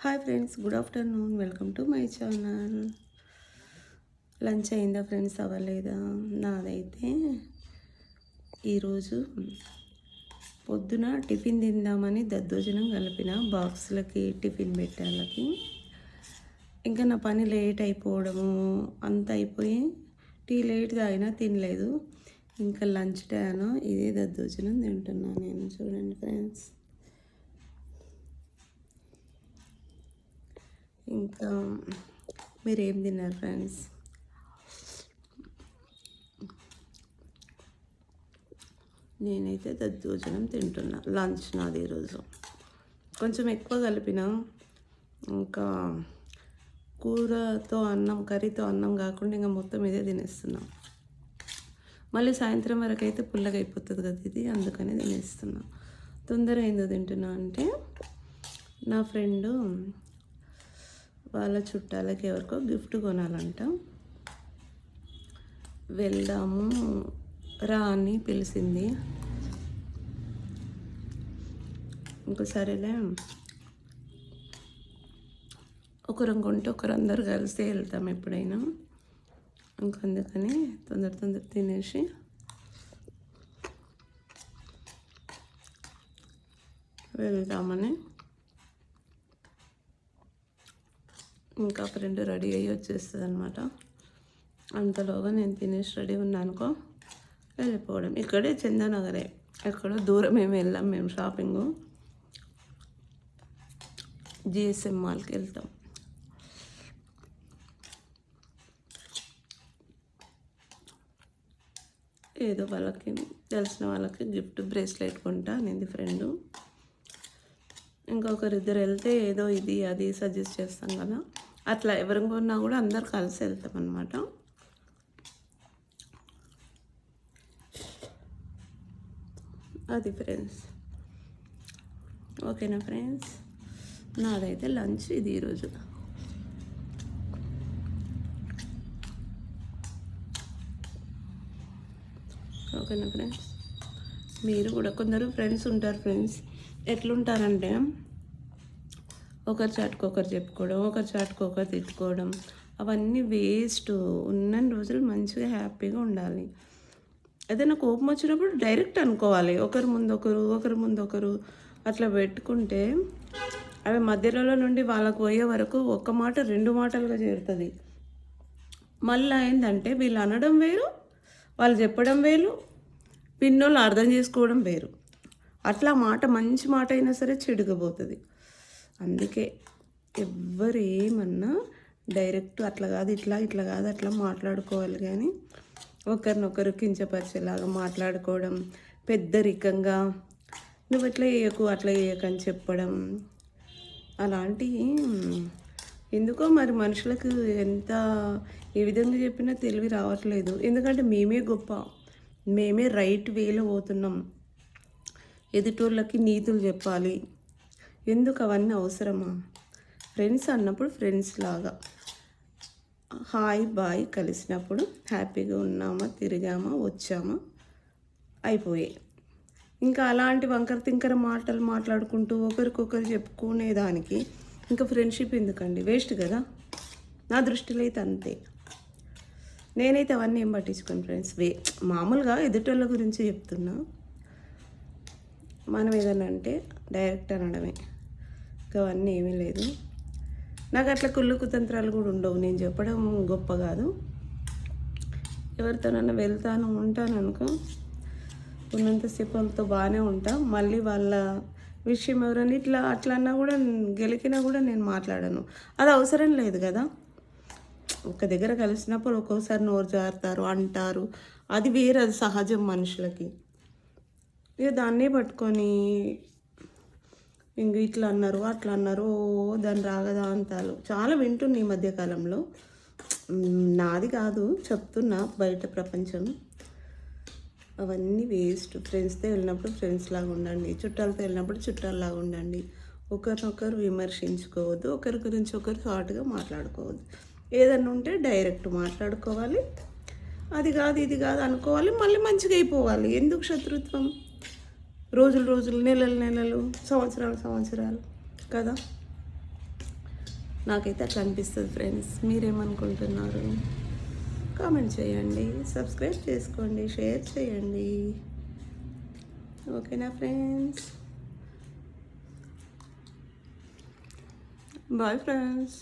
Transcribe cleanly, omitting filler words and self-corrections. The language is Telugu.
Hi friends, good afternoon. Welcome to my channel. Lunch అయిందా ఫ్రెండ్స్? అవ్వలేదా? నాదైతే ఈరోజు పొద్దున టిఫిన్ తిందామని దద్దోజనం కలిపిన బాక్స్లకి టిఫిన్ పెట్టాలకి. ఇంకా నా పని లేట్ అయిపోవడము అంత అయిపోయి టీ లేట్ తాగినా తినలేదు. ఇంకా లంచ్ టైం ఇదే దద్దోజనం తింటున్నాను నేను. చూడండి ఫ్రెండ్స్, ఇంకా మీరు ఏం తిన్నారు ఫ్రెండ్స్? నేనైతే దద్దోజనం తింటున్నా. లంచ్ నాది ఈరోజు కొంచెం ఎక్కువ కలిపిన. ఇంకా కూరతో అన్నం, కర్రీతో అన్నం కాకుండా ఇంకా మొత్తం ఇదే తినేస్తున్నాం. మళ్ళీ సాయంత్రం వరకు అయితే పుల్లగా అయిపోతుంది కదా ఇది, అందుకని తినేస్తున్నా. తొందర ఏందో తింటున్నా అంటే, నా ఫ్రెండు వాళ్ళ చుట్టాలకి ఎవరికో గిఫ్ట్ కొనాలంట. వెళ్దాము రా అని పిలిచింది. ఇంకోసారిలే ఒకరం కొంటే ఒకరందరూ కలిసి వెళ్తాం ఎప్పుడైనా. అందుకని తొందర తినేసి వెళ్దామని. ఇంకా ఫ్రెండ్ రెడీ అయ్యి వచ్చేస్తుంది అనమాట. అంతలోగా నేను తినేసి రెడీ ఉన్నానుకో వెళ్ళిపోవడం. ఇక్కడే చందానగరే, ఎక్కడో దూరం ఏమి వెళ్ళాం మేము. షాపింగు జిఎస్ఎం మాల్కి వెళ్తాం. ఏదో వాళ్ళకి తెలిసిన వాళ్ళకి గిఫ్ట్ బ్రేస్లెట్ కొంటా అనేది ఫ్రెండు. ఇంకొకరిద్దరు వెళ్తే ఏదో ఇది అది సజెస్ట్ చేస్తాం కదా, అట్లా ఎవరు కొన్నా కూడా అందరు కలిసి వెళ్తాం అన్నమాట. అది ఫ్రెండ్స్. ఓకేనా ఫ్రెండ్స్? నాదైతే లంచ్ ఇది ఈరోజు. ఓకేనా ఫ్రెండ్స్? మీరు కూడా కొందరు ఫ్రెండ్స్ ఉంటారు ఫ్రెండ్స్. ఎట్లుంటారంటే ఒకరి చాటుకు ఒకరు చెప్పుకోవడం, ఒకరి చాటుకు ఒకరు తిట్టుకోవడం, అవన్నీ వేస్ట్. ఉన్న రోజులు మంచిగా హ్యాపీగా ఉండాలి. ఏదైనా కోపం వచ్చినప్పుడు డైరెక్ట్ అనుకోవాలి. ఒకరి ముందు ఒకరు అట్లా పెట్టుకుంటే అవి మధ్యలో నుండి వాళ్ళకు పోయే వరకు ఒక మాట రెండు మాటలుగా చేరుతుంది. మళ్ళీ ఏంటంటే వీళ్ళు అనడం వేరు, వాళ్ళు చెప్పడం వేరు, పిన్నోళ్ళు అర్థం చేసుకోవడం వేరు. అట్లా మాట మంచి మాట అయినా సరే చెడుగపోతుంది. అందుకే ఎవ్వరు ఏమన్నా డైరెక్ట్ అట్లా కాదు ఇట్లా కాదు అట్లా మాట్లాడుకోవాలి. కానీ ఒకరినొకరు కించపరిచేలాగా మాట్లాడుకోవడం, పెద్దరికంగా నువ్వు ఇట్లా చేయకు అట్లా చేయకని చెప్పడం, అలాంటివి ఎందుకో మరి మనుషులకు ఎంత ఏ విధంగా చెప్పినా తెలివి రావట్లేదు. ఎందుకంటే మేమే గొప్ప, మేమే రైట్ వేలో పోతున్నాం. ఎదుటోళ్ళకి నీతులు చెప్పాలి. ఎందుకు అవన్నీ అవసరమా? ఫ్రెండ్స్ అన్నప్పుడు ఫ్రెండ్స్ లాగా హాయ్ బాయ్ కలిసినప్పుడు హ్యాపీగా ఉన్నామా, తిరిగామా, వచ్చామా, అయిపోయాయి. ఇంకా అలాంటి వంకర తింకర మాటలు మాట్లాడుకుంటూ ఒకరికొకరు చెప్పుకునేదానికి ఇంకా ఫ్రెండ్షిప్ ఎందుకండి? వేస్ట్ కదా. నా దృష్టిలో అయితే అంతే. నేనైతే అవన్నీ ఏం పట్టించుకోను ఫ్రెండ్స్. మామూలుగా ఎదుటోళ్ళ గురించి చెప్తున్నా. మనం ఏదన్నా అంటే డైరెక్ట్ అనడమే, ఇంకా అవన్నీ ఏమీ లేదు. నాకు అట్లా కుళ్ళు కుతంత్రాలు కూడా ఉండవు. నేను చెప్పడం గొప్ప కాదు. ఎవరితోనన్నా వెళ్తాను ఉంటాను అనుకో, ఉన్నంతసేపు వాళ్ళతో బాగానే ఉంటా. మళ్ళీ వాళ్ళ విషయం ఎవరైనా అట్లా అన్నా కూడా, గెలికినా కూడా నేను మాట్లాడను. అది అవసరం లేదు కదా. ఒక దగ్గర కలిసినప్పుడు ఒక్కోసారి నోరు జారుతారు, అంటారు, అది వేరే, అది సహజం మనుషులకి. ఇక దాన్నే పట్టుకొని ఇంక ఇట్లా అన్నారు అట్లా అన్నారు, దాని రాగదాంతాలు చాలా వింటున్నా ఈ మధ్యకాలంలో. నాది కాదు చెప్తున్నా, బయట ప్రపంచం. అవన్నీ వేస్ట్. ఫ్రెండ్స్తో వెళ్ళినప్పుడు ఫ్రెండ్స్ లాగా ఉండండి, చుట్టాలతో వెళ్ళినప్పుడు చుట్టాలలాగా ఉండండి. ఒకరినొకరు విమర్శించుకోవద్దు, ఒకరి గురించి ఒకరు హాట్గా మాట్లాడుకోవద్దు. ఏదన్నా ఉంటే డైరెక్ట్ మాట్లాడుకోవాలి. అది కాదు ఇది కాదు అనుకోవాలి, మళ్ళీ మంచిగా అయిపోవాలి. ఎందుకు శత్రుత్వం? రోజులు నెలలు సంవత్సరాలు కదా. నాకైతే అట్లా అనిపిస్తుంది ఫ్రెండ్స్. మీరేమనుకుంటున్నారు? కామెంట్ చేయండి, సబ్స్క్రైబ్ చేసుకోండి, షేర్ చేయండి. ఓకేనా ఫ్రెండ్స్? Bye friends.